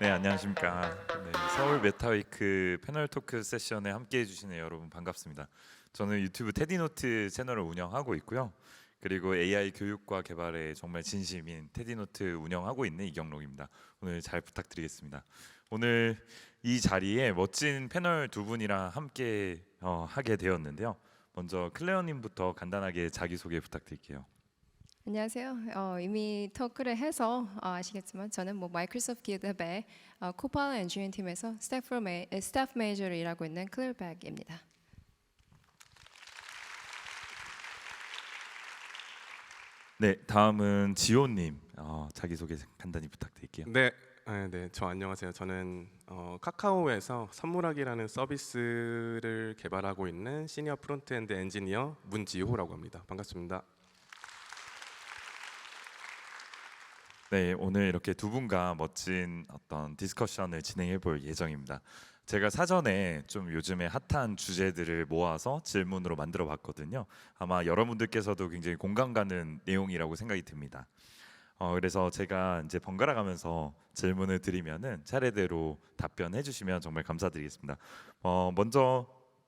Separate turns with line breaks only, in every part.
네, 안녕하십니까. 네, 서울 메타위크 패널 토크 세션에 함께 해주시는 여러분 반갑습니다. 저는 유튜브 테디노트 채널을 운영하고 있고요. 그리고 AI 교육과 개발에 정말 진심인 테디노트 운영하고 있는 이경록입니다. 오늘 잘 부탁드리겠습니다. 오늘 이 자리에 멋진 패널 두 분이랑 함께 하게 되었는데요. 먼저 클레어님부터 간단하게 자기소개 부탁드릴게요.
안녕하세요. 이미 토크를 해서 아시겠지만 저는 마이크로소프트 기업의 코팔런 엔지니어링 팀에서 스태프 매니저로 일하고 있는 클레어백입니다.
네, 다음은 지호님 자기소개 간단히 부탁드릴게요.
네, 네, 저 안녕하세요. 저는 카카오에서 선물하기라는 서비스를 개발하고 있는 시니어 프론트엔드 엔지니어 문지호라고 합니다. 반갑습니다.
네, 오늘 이렇게 두 분과 멋진 어떤 디스커션을 진행해 볼 예정입니다. 제가 사전에 좀 요즘에 핫한 주제들을 모아서 질문으로 만들어 봤거든요. 아마 여러분들께서도 굉장히 공감 가는 내용이라고 생각이 듭니다. 그래서 제가 이제 번갈아 가면서 질문을 드리면은 차례대로 답변해 주시면 정말 감사드리겠습니다. 먼저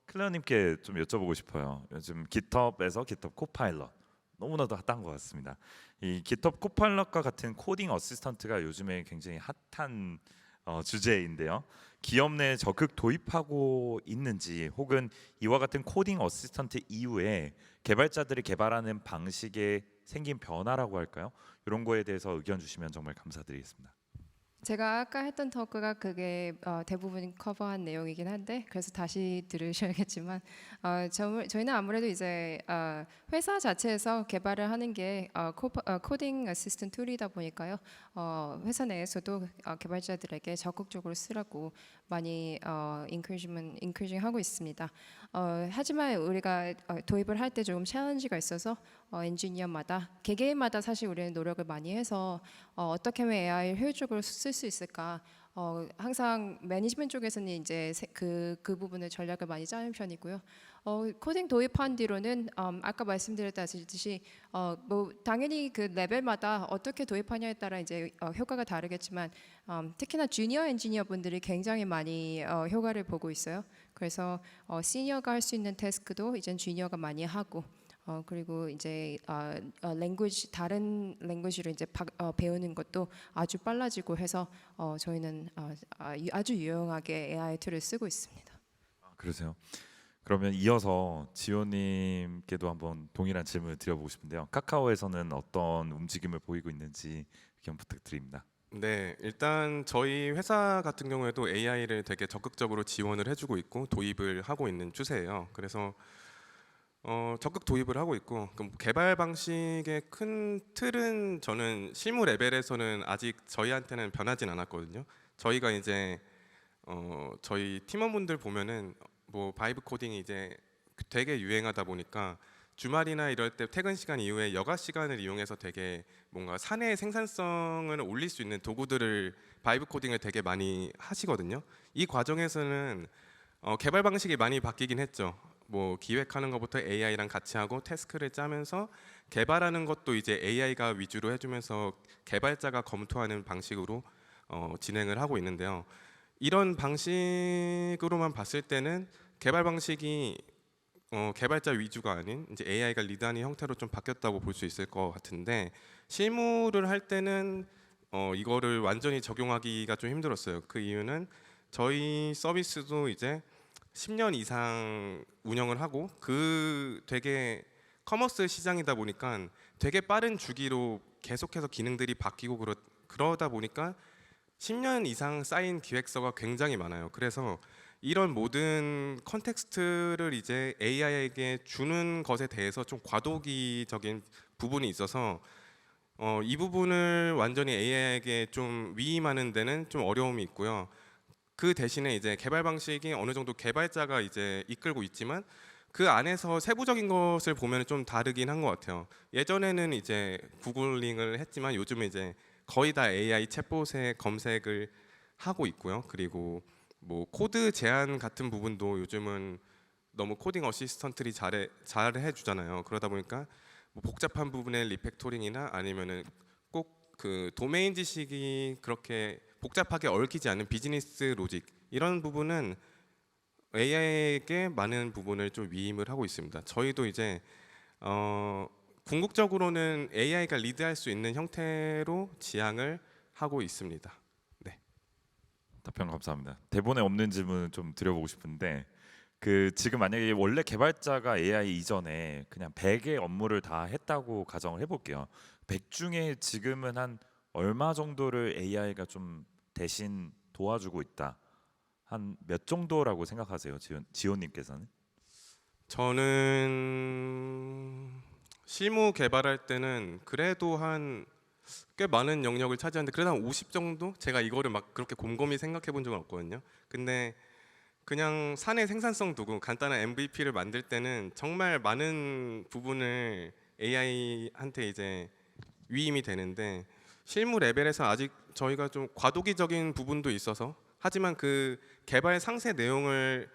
클레어님께 좀 여쭤보고 싶어요. 요즘 깃허브에서 깃허브 코파일럿 너무나도 핫한 것 같습니다. 이 깃허브 코파일럿과 같은 코딩 어시스턴트가 요즘에 굉장히 핫한 주제인데요. 기업 내에 적극 도입하고 있는지, 혹은 이와 같은 코딩 어시스턴트 이후에 개발자들이 개발하는 방식에 생긴 변화라고 할까요? 이런 거에 대해서 의견 주시면 정말 감사드리겠습니다.
제가 아까 했던 토크가 그게 대부분 커버한 내용이긴 한데 그래서 다시 들으셔야겠지만 저희는 아무래도 이제 회사 자체에서 개발을 하는 게 코딩 어시스턴트 툴이다 보니까요. 회사 내에서도 개발자들에게 적극적으로 쓰라고 많이 인크리징 하고 있습니다. 하지만 우리가 도입을 할 때 조금 챌린지가 있어서 엔지니어마다 개개인마다 사실 우리는 노력을 많이 해서 어떻게 하면 AI를 효율적으로 쓸 수 있을까? 항상 매니지먼트 쪽에서는 이제 그 부분을 전략을 많이 짜는 편이고요. 코딩 도입한 뒤로는 아까 말씀드렸다시피 당연히 그 레벨마다 어떻게 도입하냐에 따라 이제 효과가 다르겠지만 특히나 주니어 엔지니어 분들이 굉장히 많이 효과를 보고 있어요. 그래서 시니어가 할 수 있는 태스크도 이젠 주니어가 많이 하고 그리고 이제 다른 랭귀지로 이제 배우는 것도 아주 빨라지고 해서 저희는 아주 유용하게 AI 툴을 쓰고 있습니다.
그러세요? 그러면 이어서 지호님께도 한번 동일한 질문을 드려보고 싶은데요. 카카오에서는 어떤 움직임을 보이고 있는지 의견 부탁드립니다.
네, 일단 저희 회사 같은 경우에도 AI를 되게 적극적으로 지원을 해주고 있고 도입을 하고 있는 추세예요. 그래서 적극 도입을 하고 있고, 그럼 개발 방식의 큰 틀은 저는 실무 레벨에서는 아직 저희한테는 변하진 않았거든요. 저희가 이제 저희 팀원분들 보면은 바이브 코딩이 이제 되게 유행하다 보니까 주말이나 이럴 때 퇴근 시간 이후에 여가 시간을 이용해서 되게 뭔가 사내 생산성을 올릴 수 있는 도구들을 바이브 코딩을 되게 많이 하시거든요. 이 과정에서는 개발 방식이 많이 바뀌긴 했죠. 기획하는 것부터 AI랑 같이 하고 태스크를 짜면서 개발하는 것도 이제 AI가 위주로 해주면서 개발자가 검토하는 방식으로 진행을 하고 있는데요. 이런 방식으로만 봤을 때는 개발 방식이 개발자 위주가 아닌 이제 AI가 리드하는 형태로 좀 바뀌었다고 볼 수 있을 것 같은데, 실무를 할 때는 이거를 완전히 적용하기가 좀 힘들었어요. 그 이유는 저희 서비스도 이제 10년 이상 운영을 하고 되게 커머스 시장이다 보니까 되게 빠른 주기로 계속해서 기능들이 바뀌고 그러다 보니까 10년 이상 쌓인 기획서가 굉장히 많아요. 그래서 이런 모든 컨텍스트를 이제 AI에게 주는 것에 대해서 좀 과도기적인 부분이 있어서 이 부분을 완전히 AI에게 좀 위임하는 데는 좀 어려움이 있고요. 그 대신에 이제 개발 방식이 어느 정도 개발자가 이제 이끌고 있지만 그 안에서 세부적인 것을 보면 좀 다르긴 한 것 같아요. 예전에는 이제 구글링을 했지만 요즘은 이제 거의 다 AI 챗봇에 검색을 하고 있고요. 그리고 코드 제안 같은 부분도 요즘은 너무 코딩 어시스턴트들이 잘 해주잖아요. 그러다 보니까 복잡한 부분의 리팩토링이나 아니면은 꼭 그 도메인 지식이 그렇게 복잡하게 얽히지 않은 비즈니스 로직 이런 부분은 AI에게 많은 부분을 좀 위임을 하고 있습니다. 저희도 이제 궁극적으로는 AI가 리드할 수 있는 형태로 지향을 하고 있습니다. 네.
답변 감사합니다. 대본에 없는 질문을 좀 드려보고 싶은데 그 지금 만약에 원래 개발자가 AI 이전에 그냥 100의 업무를 다 했다고 가정을 해볼게요. 100 중에 지금은 한 얼마 정도를 AI가 좀 대신 도와주고 있다. 한 몇 정도라고 생각하세요, 지호님께서는?
저는 실무 개발할 때는 그래도 한 꽤 많은 영역을 차지하는데 그래도 한 50 정도? 제가 이거를 막 그렇게 곰곰이 생각해 본 적은 없거든요. 근데 그냥 사내 생산성 두고 간단한 MVP를 만들 때는 정말 많은 부분을 AI한테 이제 위임이 되는데 실무 레벨에서 아직 저희가 좀 과도기적인 부분도 있어서 하지만 그 개발 상세 내용을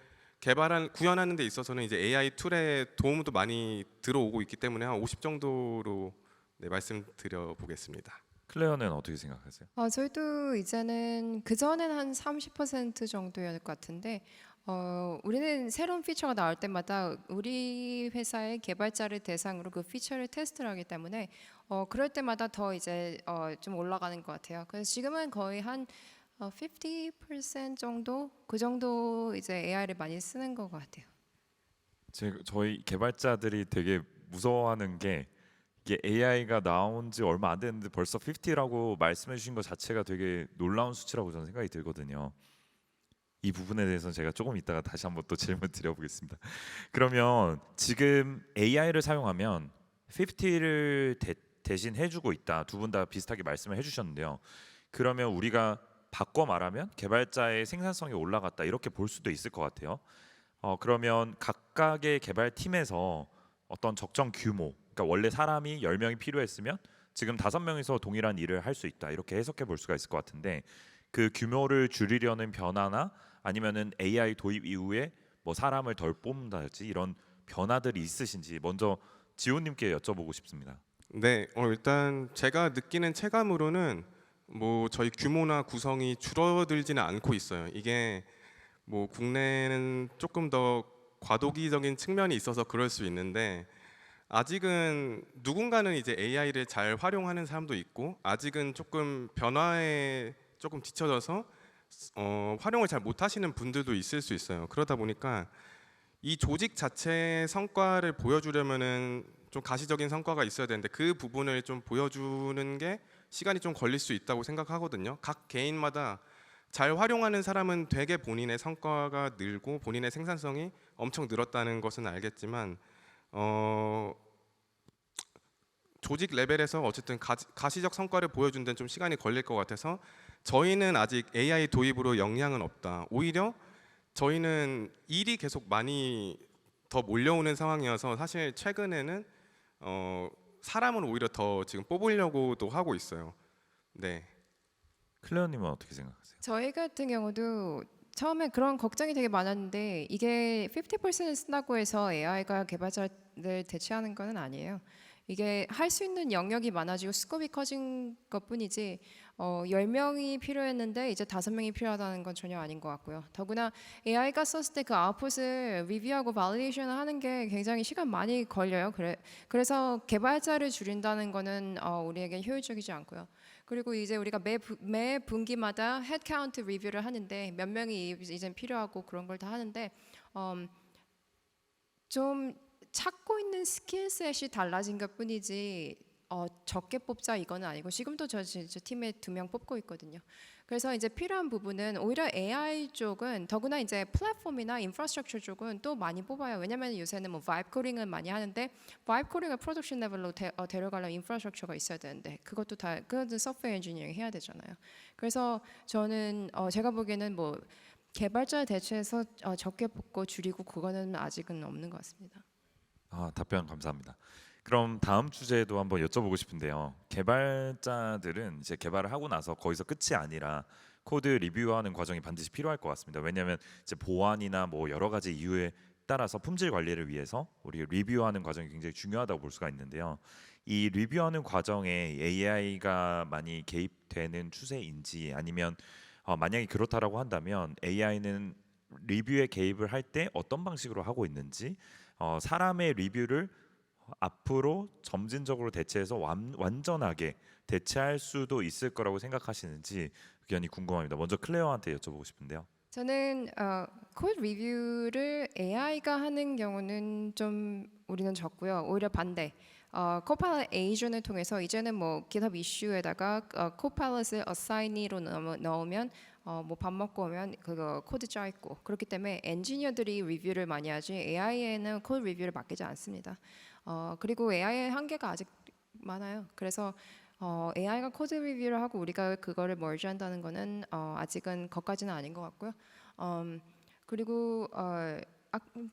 구현하는 데 있어서는 이제 AI 툴의 도움도 많이 들어오고 있기 때문에 한 50 정도로 네, 말씀드려 보겠습니다.
클레어는 어떻게 생각하세요?
저희도 이제는 그 전에는 한 30% 정도였을 것 같은데 우리는 새로운 피처가 나올 때마다 우리 회사의 개발자를 대상으로 그 피처를 테스트를 하기 때문에 그럴 때마다 더 이제 좀 올라가는 것 같아요. 그래서 지금은 거의 한 50% 정도 그 정도 이제 AI를 많이 쓰는 것 같아요.
저희 개발자들이 되게 무서워하는 게 이게 AI가 나온 지 얼마 안 됐는데 벌써 50라고 말씀해 주신 것 자체가 되게 놀라운 수치라고 저는 생각이 들거든요. 이 부분에 대해서는 제가 조금 이따가 다시 한번 또 질문 드려보겠습니다. 그러면 지금 AI를 사용하면 50를 대신 해주고 있다. 두 분 다 비슷하게 말씀을 해주셨는데요. 그러면 우리가 바꿔 말하면 개발자의 생산성이 올라갔다 이렇게 볼 수도 있을 것 같아요. 그러면 각각의 개발팀에서 어떤 적정 규모, 그러니까 원래 사람이 10명이 필요했으면 지금 5명이서 동일한 일을 할 수 있다 이렇게 해석해 볼 수가 있을 것 같은데 그 규모를 줄이려는 변화나 아니면은 AI 도입 이후에 뭐 사람을 덜 뽑는다든지 이런 변화들이 있으신지 먼저 지호님께 여쭤보고 싶습니다.
네, 일단 제가 느끼는 체감으로는 뭐 저희 규모나 구성이 줄어들지는 않고 있어요. 이게 뭐 국내는 조금 더 과도기적인 측면이 있어서 그럴 수 있는데 아직은 누군가는 이제 AI를 잘 활용하는 사람도 있고 아직은 조금 변화에 조금 뒤처져서 활용을 잘 못하시는 분들도 있을 수 있어요. 그러다 보니까 이 조직 자체의 성과를 보여주려면은 좀 가시적인 성과가 있어야 되는데 그 부분을 좀 보여주는 게 시간이 좀 걸릴 수 있다고 생각하거든요. 각 개인마다 잘 활용하는 사람은 되게 본인의 성과가 늘고 본인의 생산성이 엄청 늘었다는 것은 알겠지만 조직 레벨에서 어쨌든 가시적 성과를 보여준 데는 좀 시간이 걸릴 것 같아서 저희는 아직 AI 도입으로 역량은 없다. 오히려 저희는 일이 계속 많이 더 몰려오는 상황이어서 사실 최근에는 사람을 오히려 더 지금 뽑으려고도 하고 있어요. 네.
클레어님은 어떻게 생각하세요?
저희 같은 경우도 처음에 그런 걱정이 되게 많았는데 이게 50%를 쓴다고 해서 AI가 개발자를 대체하는 건 아니에요. 이게 할 수 있는 영역이 많아지고 스코프가 커진 것뿐이지 10명이 필요했는데 이제 5명이 필요하다는 건 전혀 아닌 것 같고요. 더구나 AI가 썼을 때 그 아웃풋을 리뷰하고 발리데이션을 하는 게 굉장히 시간 많이 걸려요. 그래서 개발자를 줄인다는 거는 우리에게 효율적이지 않고요. 그리고 이제 우리가 매 분기마다 헤드카운트 리뷰를 하는데 몇 명이 이제 필요하고 그런 걸 다 하는데 좀 찾고 있는 스킬셋이 달라진 것뿐이지 적게 뽑자 이거는 아니고 지금도 저 팀에 2명 뽑고 있거든요. 그래서 이제 필요한 부분은 오히려 AI 쪽은 더구나 이제 플랫폼이나 인프라스트럭처 쪽은 또 많이 뽑아요. 왜냐면 요새는 뭐 바이브 코딩을 많이 하는데 바이브 코딩을 프로덕션 레벨로 데려가려면 인프라스트럭처가 있어야 되는데 그것도 소프트웨어 엔지니어링 해야 되잖아요. 그래서 저는 제가 보기에는 뭐 개발자 대체해서 적게 뽑고 줄이고 그거는 아직은 없는 것 같습니다.
답변 감사합니다. 그럼 다음 주제도 한번 여쭤보고 싶은데요. 개발자들은 이제 개발을 하고 나서 거기서 끝이 아니라 코드 리뷰하는 과정이 반드시 필요할 것 같습니다. 왜냐하면 이제 보안이나 뭐 여러 가지 이유에 따라서 품질 관리를 위해서 우리 리뷰하는 과정이 굉장히 중요하다고 볼 수가 있는데요. 이 리뷰하는 과정에 AI가 많이 개입되는 추세인지 아니면 만약에 그렇다라고 한다면 AI는 리뷰에 개입을 할 때 어떤 방식으로 하고 있는지 사람의 리뷰를 앞으로 점진적으로 대체해서 완전하게 대체할 수도 있을 거라고 생각하시는지 의견이 궁금합니다. 먼저 클레어한테 여쭤보고 싶은데요.
저는 코드 리뷰를 AI가 하는 경우는 좀 우리는 적고요. 오히려 반대. 코파일럿 에이전을 통해서 이제는 뭐 GitHub 이슈에다가 코파일럿을 어사이니로 넣으면 뭐 밥 먹고 오면 그거 코드 짜 있고 그렇기 때문에 엔지니어들이 리뷰를 많이 하지 AI에는 코드 리뷰를 맡기지 않습니다. 그리고 AI의 한계가 아직 많아요. 그래서 AI가 코드 리뷰를 하고 우리가 그거를 머지한다는 거는 아직은 거기까지는 아닌 것 같고요. 그리고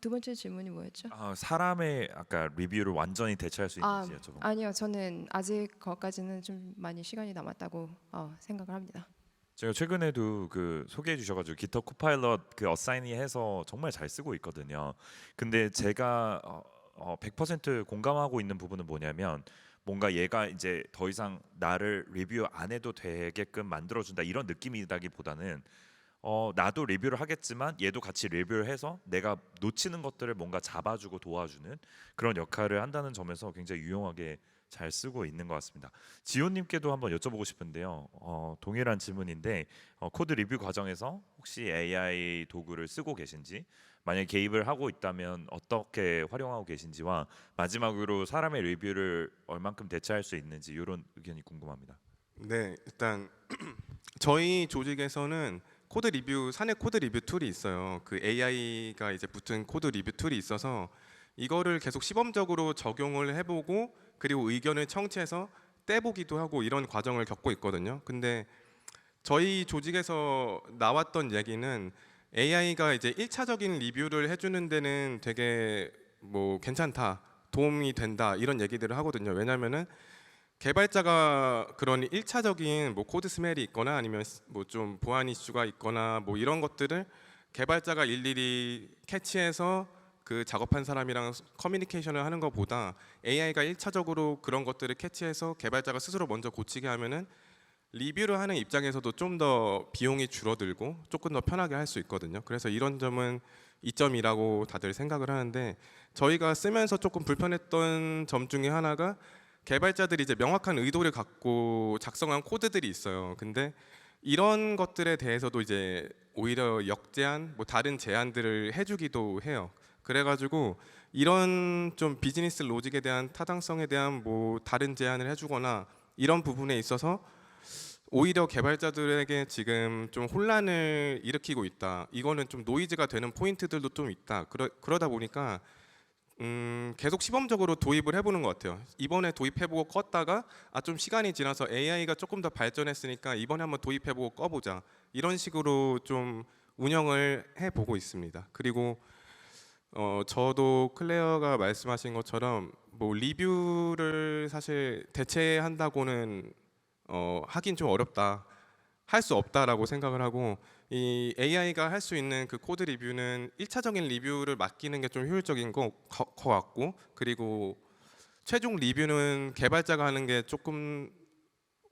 두 번째 질문이 뭐였죠?
사람의 아까 리뷰를 완전히 대체할 수 있는지 여쭤본 거예요.
아니요, 저는 아직 거기까지는 좀 많이 시간이 남았다고 생각을 합니다.
제가 최근에도 그 소개해 주셔가지고 깃허브 코파일럿 그 어사이니 해서 정말 잘 쓰고 있거든요. 근데 제가 100% 공감하고 있는 부분은 뭐냐면 뭔가 얘가 이제 더 이상 나를 리뷰 안 해도 되게끔 만들어준다 이런 느낌이라기보다는 나도 리뷰를 하겠지만 얘도 같이 리뷰를 해서 내가 놓치는 것들을 뭔가 잡아주고 도와주는 그런 역할을 한다는 점에서 굉장히 유용하게 잘 쓰고 있는 것 같습니다. 지호님께도 한번 여쭤보고 싶은데요. 동일한 질문인데 코드 리뷰 과정에서 혹시 AI 도구를 쓰고 계신지, 만약 개입을 하고 있다면 어떻게 활용하고 계신지와 마지막으로 사람의 리뷰를 얼만큼 대체할 수 있는지 이런 의견이 궁금합니다.
네, 일단 저희 조직에서는 코드 리뷰 사내 코드 리뷰 툴이 있어요. 그 AI가 이제 붙은 코드 리뷰 툴이 있어서 이거를 계속 시범적으로 적용을 해보고 그리고 의견을 청취해서 떼보기도 하고 이런 과정을 겪고 있거든요. 근데 저희 조직에서 나왔던 얘기는 AI가 이제 1차적인 리뷰를 해주는 데는 되게 뭐 괜찮다, 도움이 된다 이런 얘기들을 하거든요. 왜냐하면은 개발자가 그런 1차적인 뭐 코드 스멜이 있거나 아니면 뭐 좀 보안 이슈가 있거나 뭐 이런 것들을 개발자가 일일이 캐치해서 그 작업한 사람이랑 커뮤니케이션을 하는 것보다 AI가 1차적으로 그런 것들을 캐치해서 개발자가 스스로 먼저 고치게 하면은 리뷰를 하는 입장에서도 좀 더 비용이 줄어들고 조금 더 편하게 할 수 있거든요. 그래서 이런 점은 이점이라고 다들 생각을 하는데 저희가 쓰면서 조금 불편했던 점 중에 하나가 개발자들이 이제 명확한 의도를 갖고 작성한 코드들이 있어요. 근데 이런 것들에 대해서도 이제 오히려 역제한, 뭐 다른 제안들을 해주기도 해요. 그래가지고 이런 좀 비즈니스 로직에 대한 타당성에 대한 뭐 다른 제안을 해주거나 이런 부분에 있어서 오히려 개발자들에게 지금 좀 혼란을 일으키고 있다. 이거는 좀 노이즈가 되는 포인트들도 좀 있다. 그러다 보니까 계속 시범적으로 도입을 해보는 것 같아요. 이번에 도입해보고 껐다가 좀 시간이 지나서 AI가 조금 더 발전했으니까 이번에 한번 도입해보고 꺼보자. 이런 식으로 좀 운영을 해보고 있습니다. 그리고 저도 클레어가 말씀하신 것처럼 뭐 리뷰를 사실 대체한다고는 하긴 좀 어렵다. 할 수 없다라고 생각을 하고 이 AI가 할 수 있는 그 코드 리뷰는 1차적인 리뷰를 맡기는 게 좀 효율적인 것 같고 그리고 최종 리뷰는 개발자가 하는 게 조금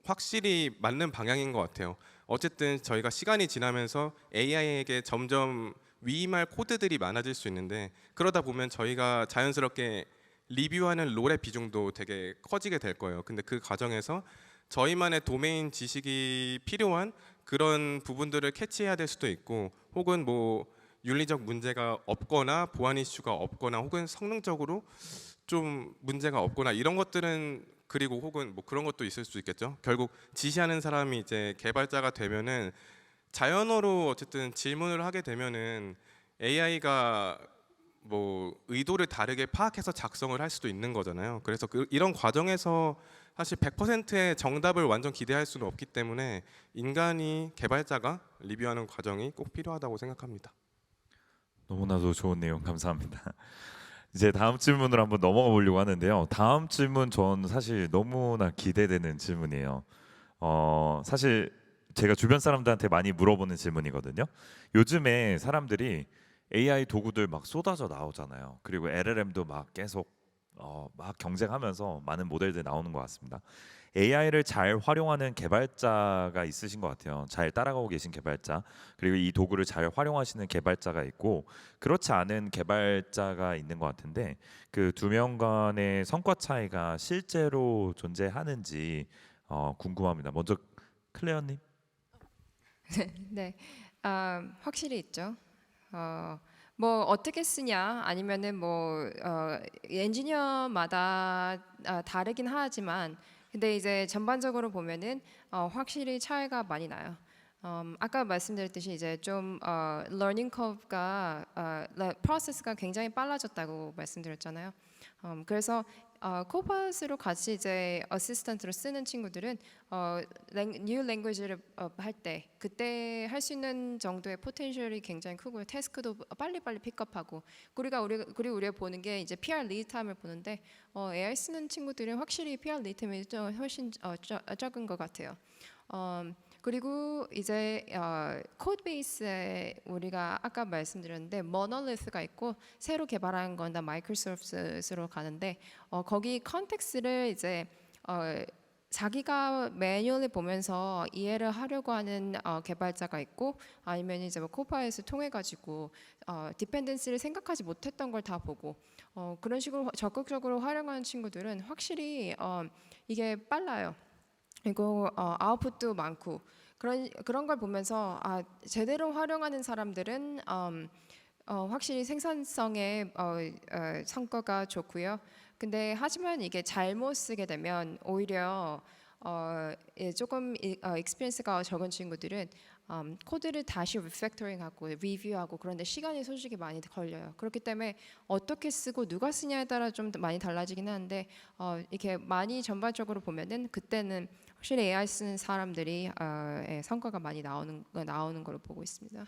확실히 맞는 방향인 것 같아요. 어쨌든 저희가 시간이 지나면서 AI에게 점점 위임할 코드들이 많아질 수 있는데 그러다 보면 저희가 자연스럽게 리뷰하는 롤의 비중도 되게 커지게 될 거예요. 근데 그 과정에서 저희만의 도메인 지식이 필요한 그런 부분들을 캐치해야 될 수도 있고 혹은 뭐 윤리적 문제가 없거나 보안 이슈가 없거나 혹은 성능적으로 좀 문제가 없거나 이런 것들은 그리고 혹은 뭐 그런 것도 있을 수 있겠죠. 결국 지시하는 사람이 이제 개발자가 되면은 자연어로 어쨌든 질문을 하게 되면은 AI가 뭐 의도를 다르게 파악해서 작성을 할 수도 있는 거잖아요. 그래서 이런 과정에서 사실 100%의 정답을 완전 기대할 수는 없기 때문에 인간이 개발자가 리뷰하는 과정이 꼭 필요하다고 생각합니다.
너무나도 좋은 내용 감사합니다. 이제 다음 질문으로 한번 넘어가 보려고 하는데요. 다음 질문 전 사실 너무나 기대되는 질문이에요. 사실 제가 주변 사람들한테 많이 물어보는 질문이거든요. 요즘에 사람들이 AI 도구들 막 쏟아져 나오잖아요. 그리고 LLM도 막 계속 막 경쟁하면서 많은 모델들 나오는 것 같습니다. AI를 잘 활용하는 개발자가 있으신 것 같아요. 잘 따라가고 계신 개발자, 그리고 이 도구를 잘 활용하시는 개발자가 있고 그렇지 않은 개발자가 있는 것 같은데 그 두 명 간의 성과 차이가 실제로 존재하는지 궁금합니다. 먼저 클레어님.
네, 확실히 있죠. 뭐 어떻게 쓰냐 아니면은 뭐 엔지니어마다 다르긴 하지만 근데 이제 전반적으로 보면은 확실히 차이가 많이 나요. 아까 말씀드렸듯이 이제 좀 learning curve가 프로세스가 굉장히 빨라졌다고 말씀드렸잖아요. 그래서 코팟으로 같이 이제 어시스턴트로 쓰는 친구들은 new language를 할 때 그때 할 수 있는 정도의 포텐셜이 굉장히 크고요. 태스크도 빨리빨리 픽업하고 그리고 우리가 보는 게 이제 PR 리드 타임을 보는데 AI 쓰는 친구들은 확실히 PR 리드 타임이 좀 훨씬 적은 것 같아요. 그리고 이제 코드 베이스에 우리가 아까 말씀드렸는데 모노리스가 있고 새로 개발한 건 다 마이크로소프트로 가는데 거기 컨텍스트를 이제 자기가 매뉴얼을 보면서 이해를 하려고 하는 개발자가 있고 아니면 이제 뭐 코파일을 통해 가지고 디펜던시를 생각하지 못했던 걸 다 보고 그런 식으로 적극적으로 활용하는 친구들은 확실히 이게 빨라요. 그리고 아웃풋도 많고 그런 걸 보면서 제대로 활용하는 사람들은 확실히 생산성의 성과가 좋고요. 근데 하지만 이게 잘못 쓰게 되면 오히려 조금 익스피리언스가 적은 친구들은 코드를 다시 리팩토링하고 리뷰하고 그런데 시간이 솔직히 많이 걸려요. 그렇기 때문에 어떻게 쓰고 누가 쓰냐에 따라 좀 많이 달라지긴 하는데 이렇게 많이 전반적으로 보면은 그때는 확실히 AI 쓰는 사람들이 성과가 많이 나오는 걸로 보고 있습니다.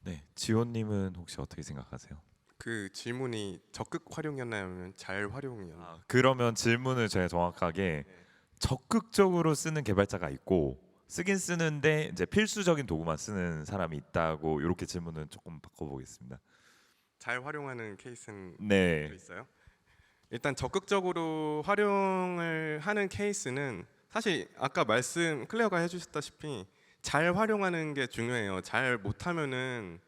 네, 지호님은 혹시 어떻게 생각하세요?
그 질문이 적극 활용이었나요, 아니면 잘 활용이었나요?
그러면 질문을 제가 정확하게 적극적으로 쓰는 개발자가 있고 쓰긴 쓰는데 이제 필수적인 도구만 쓰는 사람이 있다고 이렇게 질문은 조금 바꿔보겠습니다.
잘 활용하는 케이스는
네,
있어요? 일단 적극적으로 활용을 하는 케이스는 사실 아까 클레어가 해주셨다시피 잘 활용하는 게 중요해요. 잘 못하면은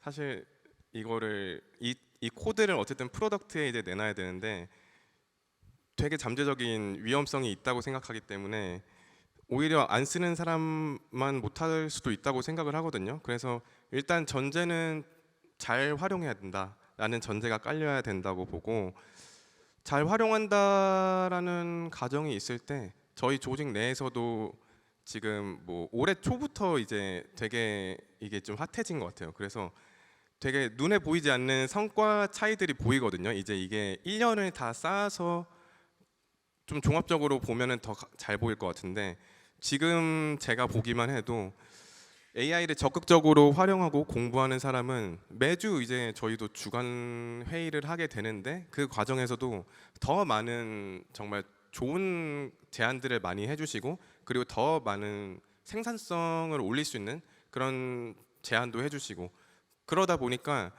사실 이거를 이 코드를 어쨌든 프로덕트에 이제 내놔야 되는데 되게 잠재적인 위험성이 있다고 생각하기 때문에 오히려 안 쓰는 사람만 못할 수도 있다고 생각을 하거든요. 그래서 일단 전제는 잘 활용해야 된다라는 전제가 깔려야 된다고 보고 잘 활용한다라는 가정이 있을 때 저희 조직 내에서도 지금 뭐 올해 초부터 이제 되게 이게 좀 핫해진 것 같아요. 그래서 되게 눈에 보이지 않는 성과 차이들이 보이거든요. 이제 이게 1년을 다 쌓아서 좀 종합적으로 보면은 더 잘 보일 것 같은데 지금 제가 보기만 해도 AI를 적극적으로 활용하고 공부하는 사람은 매주 이제 저희도 주간 회의를 하게 되는데 그 과정에서도 더 많은 정말 좋은 제안들을 많이 해주시고 그리고 더 많은 생산성을 올릴 수 있는 그런 제안도 해주시고 그러다 보니까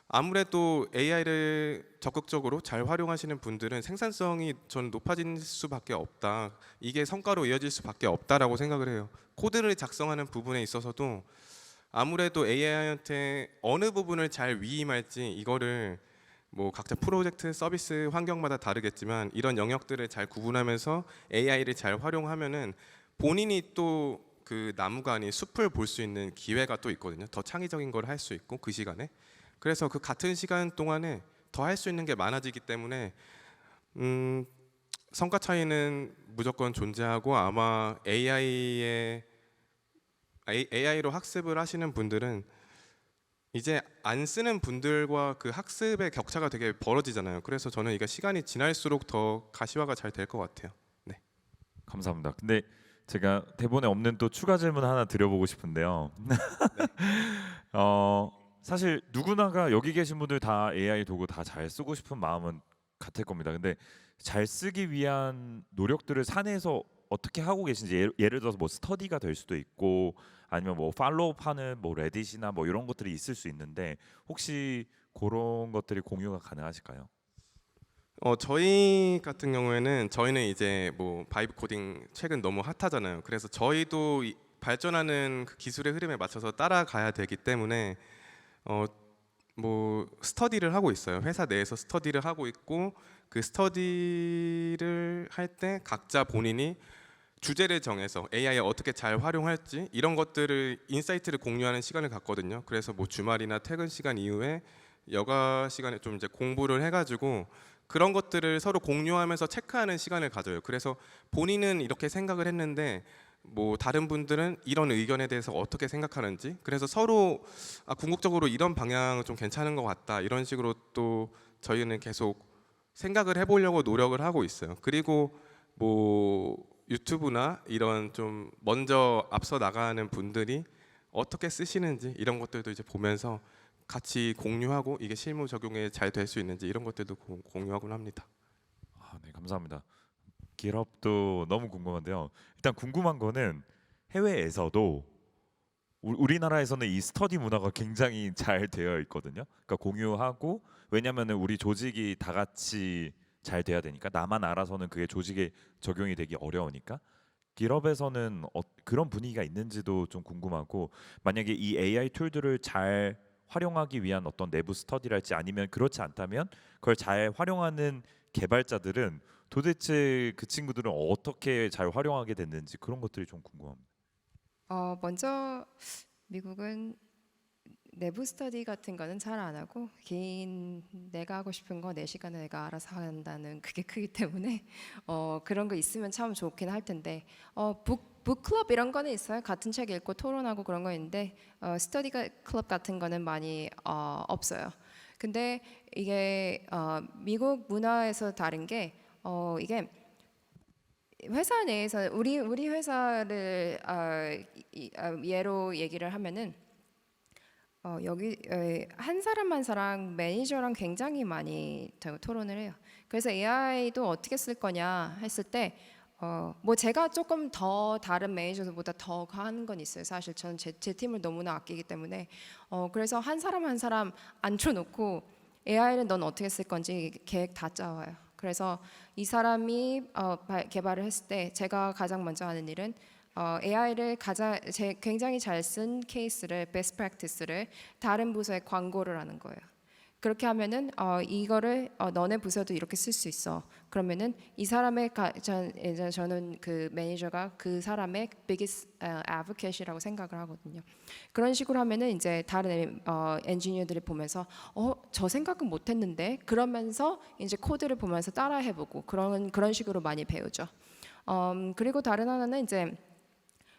아무래도 AI를 적극적으로 잘 활용하시는 분들은 생산성이 저는 높아질 수밖에 없다. 이게 성과로 이어질 수밖에 없다라고 생각을 해요. 코드를 작성하는 부분에 있어서도 아무래도 AI한테 어느 부분을 잘 위임할지 이거를 뭐 각자 프로젝트 서비스 환경마다 다르겠지만 이런 영역들을 잘 구분하면서 AI를 잘 활용하면은 본인이 또 그 나무가 아닌 숲을 볼 수 있는 기회가 또 있거든요. 더 창의적인 걸 할 수 있고 그 시간에. 그래서 그 같은 시간 동안에 더 할 수 있는 게 많아지기 때문에 성과 차이는 무조건 존재하고 아마 AI로 학습을 하시는 분들은 이제 안 쓰는 분들과 그 학습의 격차가 되게 벌어지잖아요. 그래서 저는 이게 시간이 지날수록 더 가시화가 잘 될 것 같아요. 네.
감사합니다. 근데 제가 대본에 없는 또 추가 질문 하나 드려보고 싶은데요. 사실 누구나가 여기 계신 분들 다 AI 도구 다 잘 쓰고 싶은 마음은 같을 겁니다. 근데 잘 쓰기 위한 노력들을 사내에서 어떻게 하고 계신지 예를 들어서 뭐 스터디가 될 수도 있고 아니면 뭐 팔로우하는 뭐 레딧이나 뭐 이런 것들이 있을 수 있는데 혹시 그런 것들이 공유가 가능하실까요?
저희 같은 경우에는 저희는 이제 뭐 바이브 코딩 최근 너무 핫하잖아요. 그래서 저희도 발전하는 그 기술의 흐름에 맞춰서 따라가야 되기 때문에 뭐 스터디를 하고 있어요. 회사 내에서 스터디를 하고 있고 그 스터디를 할 때 각자 본인이 주제를 정해서 AI에 어떻게 잘 활용할지 이런 것들을 인사이트를 공유하는 시간을 갖거든요. 그래서 뭐 주말이나 퇴근 시간 이후에 여가 시간에 좀 이제 공부를 해가지고 그런 것들을 서로 공유하면서 체크하는 시간을 가져요. 그래서 본인은 이렇게 생각을 했는데 뭐 다른 분들은 이런 의견에 대해서 어떻게 생각하는지, 그래서 서로 궁극적으로 이런 방향은 좀 괜찮은 것 같다 이런 식으로 또 저희는 계속 생각을 해보려고 노력을 하고 있어요. 그리고 뭐 유튜브나 이런 좀 먼저 앞서 나가는 분들이 어떻게 쓰시는지 이런 것들도 이제 보면서 같이 공유하고 이게 실무 적용에 잘 될 수 있는지 이런 것들도 공유하곤 합니다.
네, 감사합니다. 기업도 너무 궁금한데요. 일단 궁금한 거는 해외에서도 우리나라에서는 이 스터디 문화가 굉장히 잘 되어 있거든요. 그러니까 공유하고, 왜냐면은 우리 조직이 다 같이 잘 돼야 되니까, 나만 알아서는 그게 조직에 적용이 되기 어려우니까. 기업에서는 그런 분위기가 있는지도 좀 궁금하고, 만약에 이 AI 툴들을 잘 활용하기 위한 어떤 내부 스터디랄지, 아니면 그렇지 않다면 그걸 잘 활용하는 개발자들은 도대체 그 친구들은 어떻게 잘 활용하게 됐는지, 그런 것들이 좀 궁금합니다.
먼저 미국은 내부 스터디 같은 거는 잘 안 하고 개인 내가 하고 싶은 거 내 시간에 내가 알아서 한다는 그게 크기 때문에 그런 거 있으면 참 좋긴 할 텐데 북클럽 이런 거는 있어요. 같은 책 읽고 토론하고 그런 거 있는데 스터디 클럽 같은 거는 많이 없어요. 근데 이게 미국 문화에서 다른 게 이게 회사 내에서 우리 회사를 예로 얘기를 하면은 여기 한 사람 한 사람 매니저랑 굉장히 많이 토론을 해요. 그래서 AI도 어떻게 쓸 거냐 했을 때 뭐 제가 조금 더 다른 매니저들보다 더 하는 건 있어요. 사실 저는 제 팀을 너무나 아끼기 때문에 그래서 한 사람 한 사람 앉혀놓고 AI는 넌 어떻게 쓸 건지 계획 다 짜와요. 그래서 이 사람이 개발을 했을 때 제가 가장 먼저 하는 일은 AI를 굉장히 잘 쓴 케이스를 베스트 프랙티스를 다른 부서에 광고를 하는 거예요. 그렇게 하면은 이거를 너네 부서도 이렇게 쓸 수 있어. 그러면은 이 사람의 저는 그 매니저가 그 사람의 biggest advocate이라고 생각을 하거든요. 그런 식으로 하면은 이제 다른 엔지니어들이 보면서 저 생각은 못했는데 그러면서 이제 코드를 보면서 따라해보고 그런 식으로 많이 배우죠. 그리고 다른 하나는 이제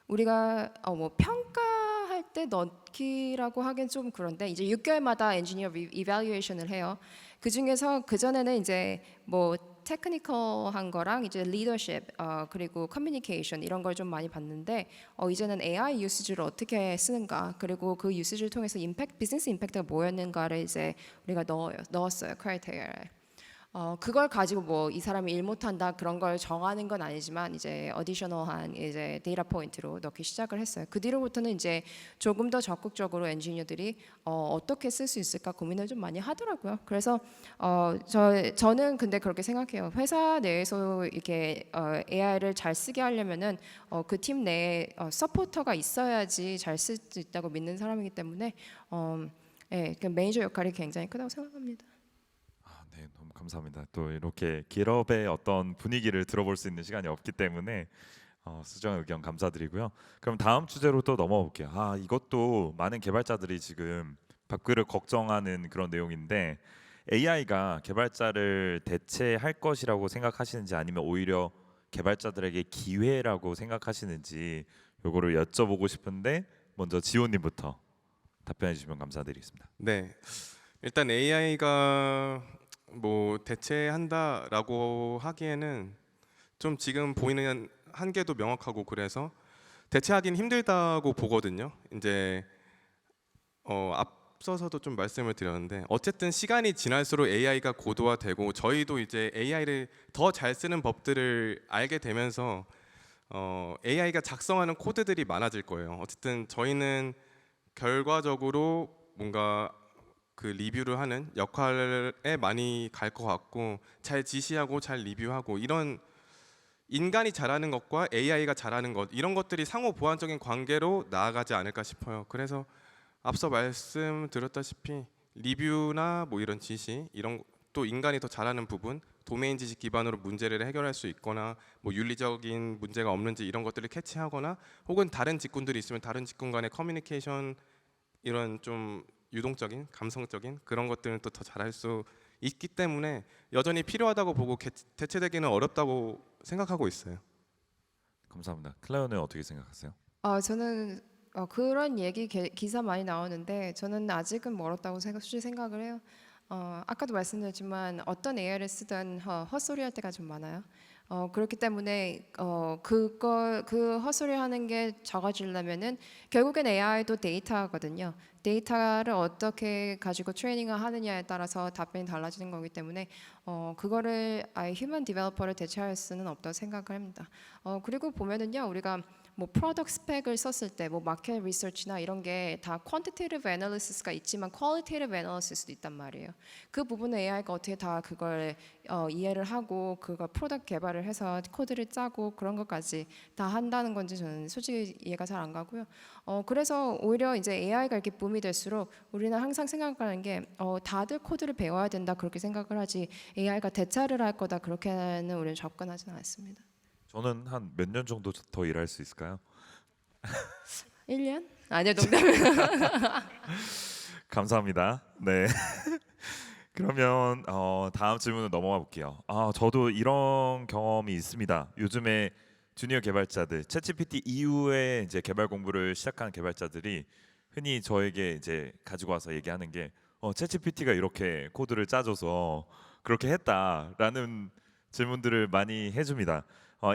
우리가 뭐 평가할 때 넣기라고 하긴 좀 그런데 이제 6개월마다 엔지니어 이발루에이션을 해요. 그 중에서 그 전에는 이제 뭐 테크니컬한 거랑 이제 리더십 그리고 커뮤니케이션 이런 걸 좀 많이 봤는데 이제는 AI 유시지를 어떻게 쓰는가, 그리고 그 유시지를 통해서 비즈니스 임팩트가 뭐였는가를 이제 우리가 넣었어요 크라이테리아에. 그걸 가지고 뭐 이 사람이 일 못한다 그런 걸 정하는 건 아니지만 이제 어디셔널한 이제 데이터 포인트로 넣기 시작을 했어요. 그 뒤로부터는 이제 조금 더 적극적으로 엔지니어들이 어떻게 쓸 수 있을까 고민을 좀 많이 하더라고요. 그래서 저는 근데 그렇게 생각해요. 회사 내에서 이렇게 AI를 잘 쓰게 하려면은 그 팀 내에 서포터가 있어야지 잘 쓸 수 있다고 믿는 사람이기 때문에 예, 그 매니저 역할이 굉장히 크다고 생각합니다.
네, 너무 감사합니다. 또 이렇게 기업의 어떤 분위기를 들어볼 수 있는 시간이 없기 때문에 수정의 의견 감사드리고요. 그럼 다음 주제로 또 넘어가 볼게요. 이것도 많은 개발자들이 지금 밥그릇 걱정하는 그런 내용인데, AI가 개발자를 대체할 것이라고 생각하시는지, 아니면 오히려 개발자들에게 기회라고 생각하시는지, 요거를 여쭤보고 싶은데 먼저 지호님부터 답변해 주시면 감사드리겠습니다.
네, 일단 AI가 뭐 대체한다라고 하기에는 좀 지금 보이는 한계도 명확하고 그래서 대체하기는 힘들다고 보거든요. 이제 앞서서도 좀 말씀을 드렸는데 어쨌든 시간이 지날수록 AI가 고도화되고 저희도 이제 AI를 더 잘 쓰는 법들을 알게 되면서 AI가 작성하는 코드들이 많아질 거예요. 어쨌든 저희는 결과적으로 뭔가 그 리뷰를 하는 역할에 많이 갈 것 같고, 잘 지시하고 잘 리뷰하고, 이런 인간이 잘하는 것과 AI가 잘하는 것, 이런 것들이 상호 보완적인 관계로 나아가지 않을까 싶어요. 그래서 앞서 말씀드렸다시피 리뷰나 뭐 이런 지시, 이런 또 인간이 더 잘하는 부분, 도메인 지식 기반으로 문제를 해결할 수 있거나 뭐 윤리적인 문제가 없는지 이런 것들을 캐치하거나, 혹은 다른 직군들이 있으면 다른 직군 간의 커뮤니케이션, 이런 좀 유동적인 감성적인 그런 것들은 또 더 잘할 수 있기 때문에 여전히 필요하다고 보고 대체되기는 어렵다고 생각하고 있어요.
감사합니다. 클레어는 어떻게 생각하세요?
저는 그런 얘기 기사 많이 나오는데 저는 아직은 멀었다고 솔직히 생각을 해요. 아까도 말씀드렸지만 어떤 AI를 쓰든 헛소리 할 때가 좀 많아요. 그렇기 때문에 그 헛소리 하는 게 적어지려면은 결국엔 AI도 데이터거든요. 데이터를 어떻게 가지고 트레이닝을 하느냐에 따라서 답변이 달라지는 거기 때문에 그거를 아예 휴먼 디벨로퍼를 대체할 수는 없다고 생각을 합니다. 그리고 보면은요, 우리가 뭐 프로덕트 스펙을 썼을 때 뭐 마켓 리서치나 이런 게 다 퀀티테이티브 애널리시스가 있지만 퀄리테이티브 애널리시스도 있단 말이에요. 그 부분은 AI가 어떻게 다 그걸 이해를 하고 그걸 프로덕트 개발을 해서 코드를 짜고 그런 것까지 다 한다는 건지 저는 솔직히 이해가 잘 안 가고요. 그래서 오히려 이제 AI가 이렇게 붐이 될수록 우리는 항상 생각하는 게 다들 코드를 배워야 된다 그렇게 생각을 하지 AI가 대체를 할 거다 그렇게는 우리는 접근하지는 않습니다.
저는 한 몇 년 정도 더 일할 수 있을까요?
1년? 아니요, 농담이에요.
감사합니다. 네. 그러면 다음 질문으로 넘어가 볼게요. 저도 이런 경험이 있습니다. 요즘에 주니어 개발자들, 챗GPT 이후에 이제 개발 공부를 시작한 개발자들이 흔히 저에게 이제 가지고 와서 얘기하는 게 챗GPT가 이렇게 코드를 짜줘서 그렇게 했다라는 질문들을 많이 해줍니다.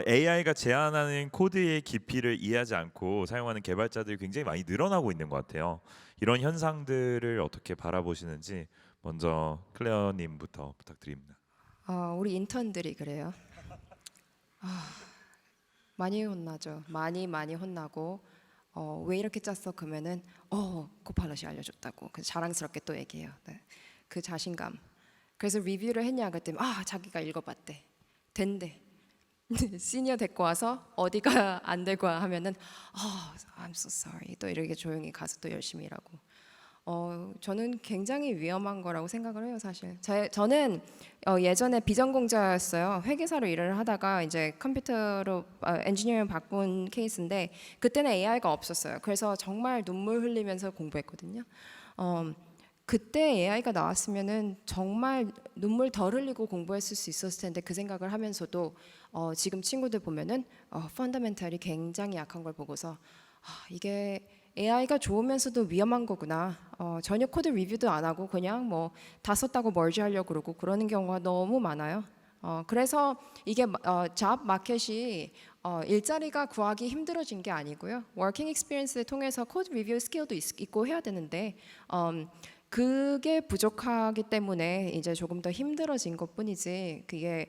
AI가 제안하는 코드의 깊이를 이해하지 않고 사용하는 개발자들이 굉장히 많이 늘어나고 있는 것 같아요. 이런 현상들을 어떻게 바라보시는지 먼저 클레어님부터 부탁드립니다.
우리 인턴들이 그래요. 많이 혼나죠. 많이 혼나고 왜 이렇게 짰어? 그러면은 코팔럿이 알려줬다고. 그래서 자랑스럽게 또 얘기해요. 네. 그 자신감. 그래서 리뷰를 했냐 그랬더니 자기가 읽어봤대. 된대. 시니어 데리고 와서 어디가 안 되고 하면은 I'm so sorry. 또 이렇게 조용히 가서 또 열심히 일하고. 저는 굉장히 위험한 거라고 생각을 해요, 사실. 저는 예전에 비전공자였어요. 회계사로 일을 하다가 이제 컴퓨터로 엔지니어링 바꾼 케이스인데 그때는 AI가 없었어요. 그래서 정말 눈물 흘리면서 공부했거든요. 그때 AI가 나왔으면은 정말 눈물 덜 흘리고 공부했을 수 있었을 텐데 그 생각을 하면서도 지금 친구들 보면은 펀더멘탈이 굉장히 약한 걸 보고서 이게 AI가 좋으면서도 위험한 거구나. 전혀 코드 리뷰도 안 하고 그냥 뭐 다 썼다고 멀지하려고 그러고 그러는 경우가 너무 많아요. 그래서 이게 잡 마켓이 일자리가 구하기 힘들어진 게 아니고요. 워킹 익스피리언스를 통해서 코드 리뷰 스킬도 있고 해야 되는데 그게 부족하기 때문에 이제 조금 더 힘들어진 것뿐이지 그게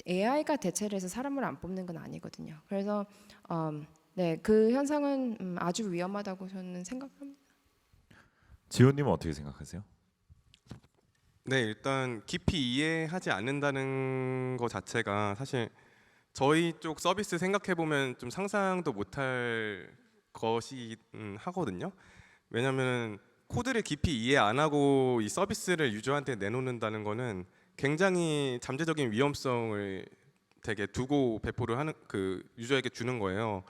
AI가 대체를 해서 사람을 안 뽑는 건 아니거든요. 그래서 네, 그 현상은 아주 위험하다고 저는 생각합니다.
지호님은 어떻게 생각하세요?
네, 일단 깊이 이해하지 않는다는 것 자체가 사실 저희 쪽 서비스 생각해 보면 좀 상상도 못할 것이 하거든요. 왜냐하면 코드를 깊이 이해 안 하고 이 서비스를 유저한테 내놓는다는 거는 굉장히 잠재적인 위험성을 되게 두고 배포를 하는 그 유저에게 주는 거예요.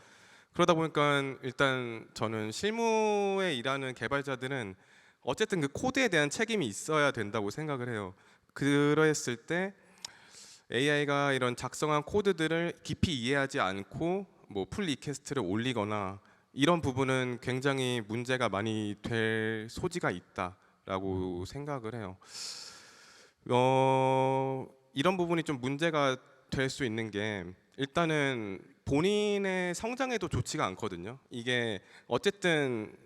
그러다 보니까 일단 저는 실무에 일하는 개발자들은 어쨌든 그 코드에 대한 책임이 있어야 된다고 생각을 해요. 그랬을 때 AI가 이런 작성한 코드들을 깊이 이해하지 않고 뭐 풀 리퀘스트를 올리거나 이런 부분은 굉장히 문제가 많이 될 소지가 있다라고 생각을 해요. 이런 부분이 좀 문제가 될 수 있는 게 일단은 본인의 성장에도 좋지가 않거든요. 이게 어쨌든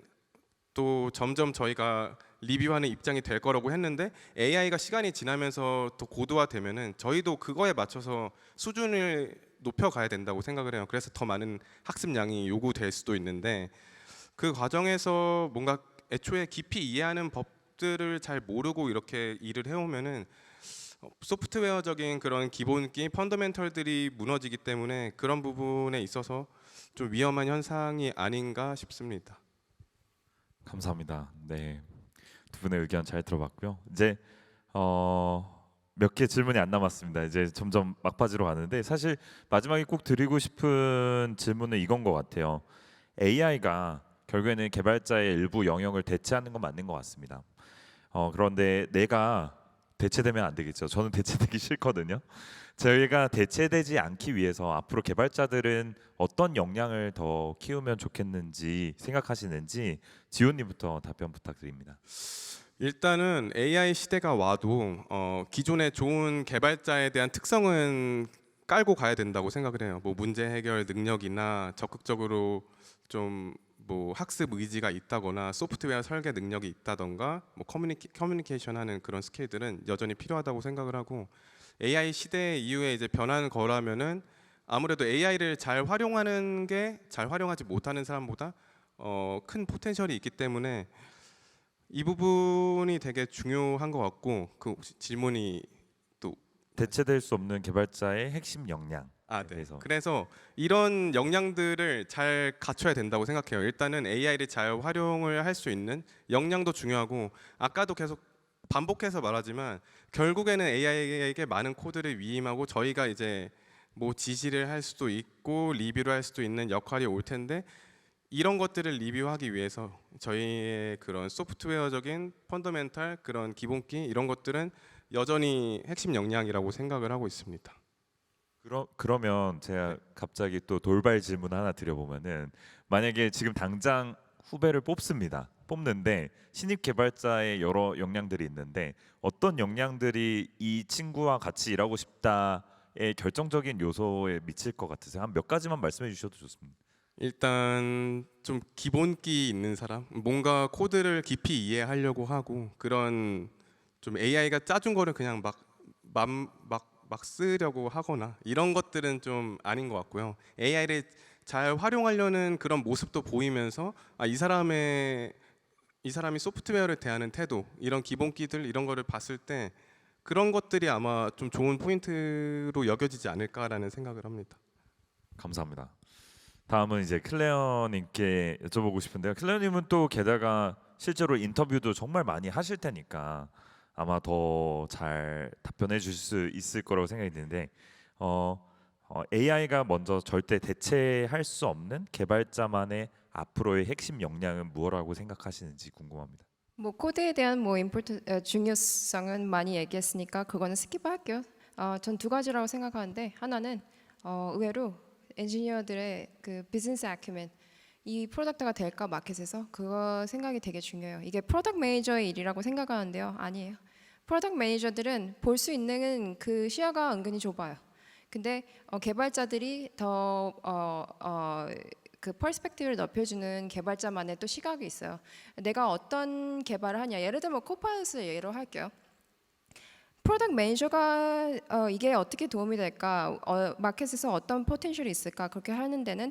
또 점점 저희가 리뷰하는 입장이 될 거라고 했는데 AI가 시간이 지나면서 더 고도화되면은 저희도 그거에 맞춰서 수준을 높여가야 된다고 생각을 해요. 그래서 더 많은 학습량이 요구될 수도 있는데 그 과정에서 뭔가 애초에 깊이 이해하는 법 것들을 잘 모르고 이렇게 일을 해오면은 소프트웨어적인 그런 기본기 펀더멘털들이 무너지기 때문에 그런 부분에 있어서 좀 위험한 현상이 아닌가 싶습니다.
감사합니다. 네, 두 분의 의견 잘 들어봤고요. 이제 몇 개 질문이 안 남았습니다. 이제 점점 막바지로 가는데 사실 마지막에 꼭 드리고 싶은 질문은 이건 것 같아요. AI가 결국에는 개발자의 일부 영역을 대체하는 건 맞는 것 같습니다. 그런데 내가 대체되면 안 되겠죠. 저는 대체되기 싫거든요. 저희가 대체되지 않기 위해서 앞으로 개발자들은 어떤 역량을 더 키우면 좋겠는지 생각하시는지 지호님부터 답변 부탁드립니다.
일단은 AI 시대가 와도 기존의 좋은 개발자에 대한 특성은 깔고 가야 된다고 생각을 해요. 뭐 문제 해결 능력이나 적극적으로 좀 뭐 학습 의지가 있다거나 소프트웨어 설계 능력이 있다던가 뭐 커뮤니케이션 하는 그런 스킬들은 여전히 필요하다고 생각을 하고 AI 시대 이후에 이제 변하는 거라면은 아무래도 AI를 잘 활용하는 게 잘 활용하지 못하는 사람보다 큰 포텐셜이 있기 때문에 이 부분이 되게 중요한 것 같고 그 혹시 질문이 또
대체될 수 없는 개발자의 핵심 역량.
네. 그래서 이런 역량들을 잘 갖춰야 된다고 생각해요. 일단은 AI를 잘 활용을 할 수 있는 역량도 중요하고 아까도 계속 반복해서 말하지만 결국에는 AI에게 많은 코드를 위임하고 저희가 이제 뭐 지시를 할 수도 있고 리뷰를 할 수도 있는 역할이 올 텐데 이런 것들을 리뷰하기 위해서 저희의 그런 소프트웨어적인 펀더멘탈 그런 기본기 이런 것들은 여전히 핵심 역량이라고 생각을 하고 있습니다.
그러면 제가 갑자기 또 돌발 질문 하나 드려보면은 만약에 지금 당장 후배를 뽑는데 신입 개발자의 여러 역량들이 있는데 어떤 역량들이 이 친구와 같이 일하고 싶다의 결정적인 요소에 미칠 것 같으세요? 한 몇 가지만 말씀해 주셔도 좋습니다.
일단 좀 기본기 있는 사람, 뭔가 코드를 깊이 이해하려고 하고 그런 좀 AI가 짜준 거를 그냥 막 쓰려고 하거나 이런 것들은 좀 아닌 것 같고요. AI를 잘 활용하려는 그런 모습도 보이면서 이 사람이 소프트웨어를 대하는 태도, 이런 기본기들 이런 거를 봤을 때 그런 것들이 아마 좀 좋은 포인트로 여겨지지 않을까라는 생각을 합니다.
감사합니다. 다음은 이제 클레어님께 여쭤보고 싶은데요. 클레어님은 또 게다가 실제로 인터뷰도 정말 많이 하실 테니까 아마 더 잘 답변해 주실 수 있을 거라고 생각이 드는데 AI가 먼저 절대 대체할 수 없는 개발자만의 앞으로의 핵심 역량은 무엇이라고 생각하시는지 궁금합니다.
뭐 코드에 대한 뭐 중요성은 많이 얘기했으니까 그거는 스킵할게요. 전 두 가지라고 생각하는데 하나는 의외로 엔지니어들의 그 비즈니스 아큐멘 이 프로덕트가 될까 마켓에서 그거 생각이 되게 중요해요. 이게 프로덕트 매니저의 일이라고 생각하는데요. 아니에요. 프로덕트 매니저들은 볼 수 있는 그 시야가 은근히 좁아요. 근데 개발자들이 더 그 퍼스펙티브를 넓혀주는 개발자만의 또 시각이 있어요. 내가 어떤 개발을 하냐. 예를 들면 코파일럿을 예로 할게요. 프로덕트 매니저가 이게 어떻게 도움이 될까, 마켓에서 어떤 포텐셜이 있을까 그렇게 하는 데는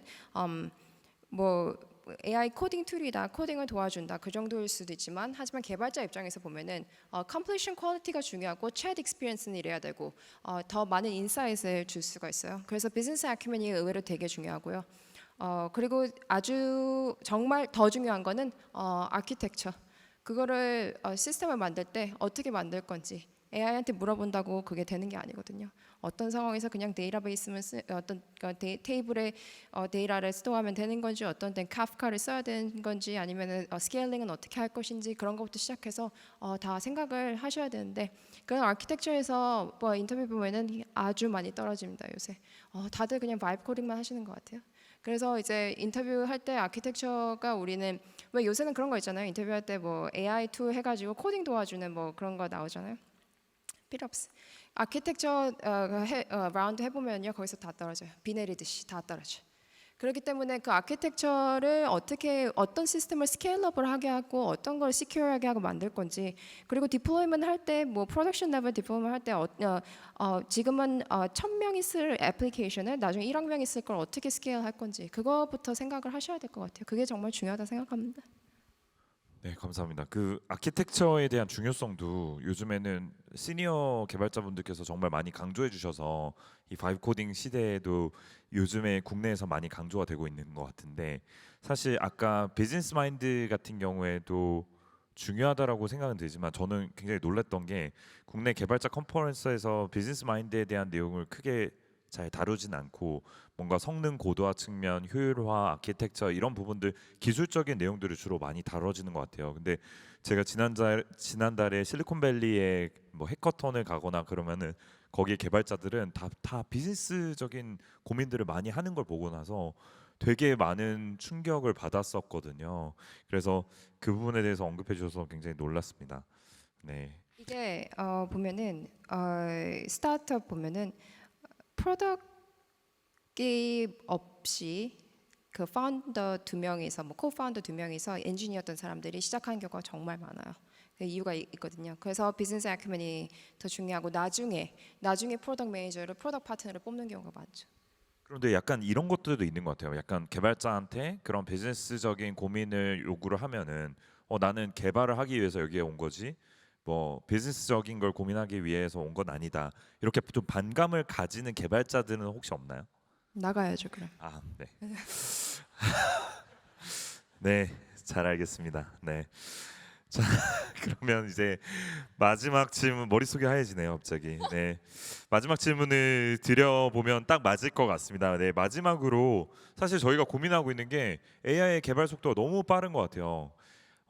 뭐 AI 코딩 툴이다, 코딩을 도와준다 그 정도일 수도 있지만 하지만 개발자 입장에서 보면은 컴플리션 퀄리티가 중요하고 챗 익스피리언스는 이래야 되고 더 많은 인사이트를 줄 수가 있어요. 그래서 비즈니스 아큐멘이 의외로 되게 중요하고요. 그리고 아주 정말 더 중요한 거는 아키텍처. 그거를 시스템을 만들 때 어떻게 만들 건지 AI한테 물어본다고 그게 되는 게 아니거든요. 어떤 상황에서 그냥 데이터베이스만 어떤 테이블에 데이터를 스토어하면 되는 건지 어떤 땐 카프카를 써야 되는 건지 아니면 스케일링은 어떻게 할 것인지 그런 것부터 시작해서 다 생각을 하셔야 되는데 그런 아키텍처에서 뭐 인터뷰 보면은 아주 많이 떨어집니다 요새. 다들 그냥 바이브 코딩만 하시는 것 같아요. 그래서 이제 인터뷰할 때 아키텍처가 우리는 왜 요새는 그런 거 있잖아요. 인터뷰할 때 뭐 AI 툴 해가지고 코딩 도와주는 뭐 그런 거 나오잖아요. 필요 없어. 아키텍처 라운드 해보면요 거기서 다 떨어져요. 비 내리듯이 다 떨어져. 그렇기 때문에 그 아키텍처를 어떤 시스템을 스케일러블하게 하고 어떤 걸 시큐어하게 하고 만들 건지 그리고 디플로이먼트 할 때 뭐 프로덕션 레벨 디플로이먼트 할 때 지금은 1,000명이 쓸 애플리케이션을 나중에 1억 명이 쓸 걸 어떻게 스케일 할 건지 그거부터 생각을 하셔야 될 것 같아요. 그게 정말 중요하다 생각합니다.
네, 감사합니다. 그 아키텍처에 대한 중요성도 요즘에는 시니어 개발자분들께서 정말 많이 강조해 주셔서 이 바이브 코딩 시대에도 요즘에 국내에서 많이 강조가 되고 있는 것 같은데, 사실 아까 비즈니스 마인드 같은 경우에도 중요하다라고 생각은 들지만 저는 굉장히 놀랐던 게 국내 개발자 컨퍼런스에서 비즈니스 마인드에 대한 내용을 크게 잘 다루진 않고 뭔가 성능 고도화 측면, 효율화, 아키텍처 이런 부분들 기술적인 내용들을 주로 많이 다뤄지는 것 같아요. 근데 제가 지난달에 실리콘밸리에 뭐 해커톤을 가거나 그러면은 거기에 개발자들은 다 비즈니스적인 고민들을 많이 하는 걸 보고 나서 되게 많은 충격을 받았었거든요. 그래서 그 부분에 대해서 언급해 주셔서 굉장히 놀랐습니다. 네.
이게 보면은 스타트업 보면은 프로덕트 없이 그 파운더 두 명이서 뭐 코파운더 두 명이서 엔지니어였던 사람들이 시작하는 경우가 정말 많아요. 그 이유가 있거든요. 그래서 비즈니스 아큐멘이 더 중요하고 나중에 프로덕트 매니저를 프로덕트 파트너를 뽑는 경우가 많죠.
그런데 약간 이런 것들도 있는 것 같아요. 약간 개발자한테 그런 비즈니스적인 고민을 요구를 하면은 나는 개발을 하기 위해서 여기에 온 거지 뭐 비즈니스적인 걸 고민하기 위해서 온 건 아니다. 이렇게 좀 반감을 가지는 개발자들은 혹시 없나요?
나가야죠, 그럼.
아, 네. 네, 잘 알겠습니다. 네. 자, 그러면 이제 마지막 질문 머릿속이 하얘지네요, 갑자기. 네. 마지막 질문을 드려보면 딱 맞을 것 같습니다. 네, 마지막으로 사실 저희가 고민하고 있는 게 AI의 개발 속도가 너무 빠른 것 같아요.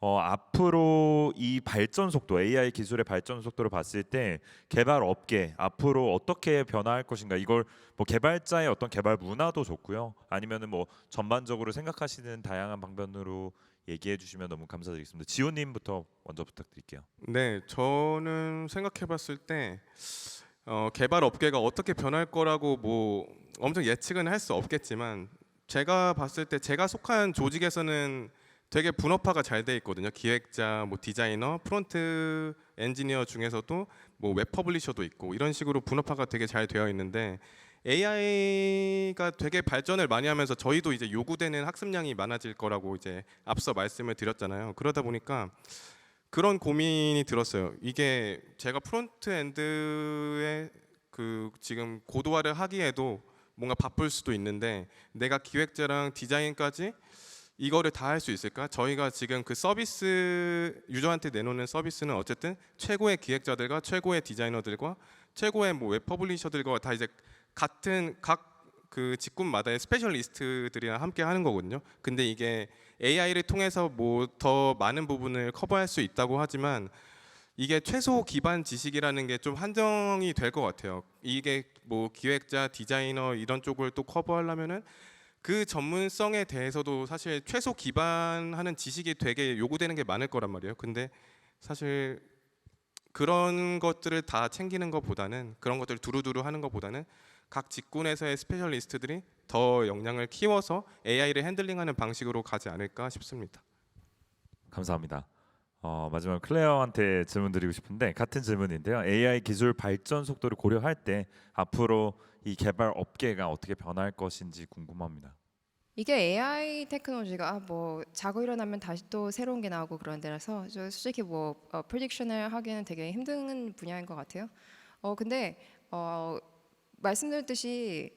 앞으로 이 발전 속도, AI 기술의 발전 속도를 봤을 때 개발 업계 앞으로 어떻게 변화할 것인가, 이걸 뭐 개발자의 어떤 개발 문화도 좋고요. 아니면은 뭐 전반적으로 생각하시는 다양한 방면으로 얘기해 주시면 너무 감사드리겠습니다. 지호님부터 먼저 부탁드릴게요.
네, 저는 생각해봤을 때 개발 업계가 어떻게 변할 거라고 뭐 엄청 예측은 할 수 없겠지만 제가 봤을 때 제가 속한 조직에서는 되게 분업화가 잘 돼 있거든요. 기획자, 뭐 디자이너, 프론트 엔지니어 중에서도 뭐 웹 퍼블리셔도 있고 이런 식으로 분업화가 되게 잘 되어 있는데 AI가 되게 발전을 많이 하면서 저희도 이제 요구되는 학습량이 많아질 거라고 이제 앞서 말씀을 드렸잖아요. 그러다 보니까 그런 고민이 들었어요. 이게 제가 프론트 엔드에 그 지금 고도화를 하기에도 뭔가 바쁠 수도 있는데 내가 기획자랑 디자인까지 이거를 다 할 수 있을까? 저희가 지금 그 서비스 유저한테 내놓는 서비스는 어쨌든 최고의 기획자들과 최고의 디자이너들과 최고의 뭐 웹 퍼블리셔들과 다 이제 같은 각 그 직군마다의 스페셜리스트들이랑 함께 하는 거거든요. 근데 이게 AI를 통해서 뭐 더 많은 부분을 커버할 수 있다고 하지만 이게 최소 기반 지식이라는 게 좀 한정이 될 것 같아요. 이게 뭐 기획자, 디자이너 이런 쪽을 또 커버하려면은 그 전문성에 대해서도 사실 최소 기반하는 지식이 되게 요구되는 게 많을 거란 말이에요. 근데 사실 그런 것들을 다 챙기는 것보다는 그런 것들을 두루두루 하는 것보다는 각 직군에서의 스페셜리스트들이 더 역량을 키워서 AI를 핸들링하는 방식으로 가지 않을까 싶습니다.
감사합니다. 마지막 클레어한테 질문 드리고 싶은데 같은 질문인데요. AI 기술 발전 속도를 고려할 때 앞으로 이 개발 업계가 어떻게 변할 것인지 궁금합니다.
이게 AI 테크놀로지가 뭐 자고 일어나면 다시 또 새로운 게 나오고 그런 데라서 저 솔직히 뭐 프리딕션을 하기는 되게 힘든 분야인 것 같아요. 근데 말씀드렸듯이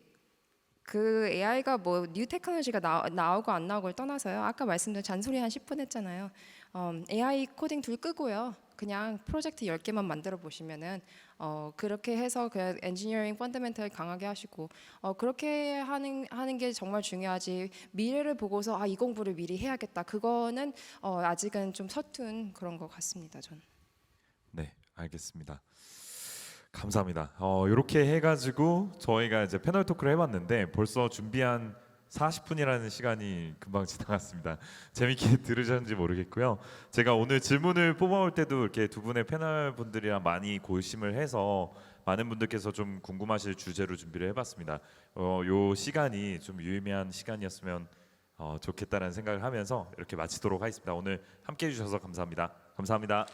그 AI가 뭐 뉴 테크놀로지가 나오고 안 나오고를 떠나서요. 아까 말씀드린 잔소리 한 10분 했잖아요. AI 코딩 둘 끄고요. 그냥 프로젝트 10개만 만들어 보시면은 그렇게 해서 그 엔지니어링 펀더멘털 강하게 하시고 그렇게 하는 게 정말 중요하지. 미래를 보고서 이 공부를 미리 해야겠다. 그거는 아직은 좀 서툰 그런 것 같습니다. 저는.
네, 알겠습니다. 감사합니다. 이렇게 해가지고 저희가 이제 패널 토크를 해봤는데 벌써 준비한 40분이라는 시간이 금방 지나갔습니다. 재밌게 들으셨는지 모르겠고요. 제가 오늘 질문을 뽑아올 때도 이렇게 두 분의 패널 분들이랑 많이 고심을 해서 많은 분들께서 좀 궁금하실 주제로 준비를 해봤습니다. 요 시간이 좀 유의미한 시간이었으면 좋겠다는 생각을 하면서 이렇게 마치도록 하겠습니다. 오늘 함께해 주셔서 감사합니다. 감사합니다.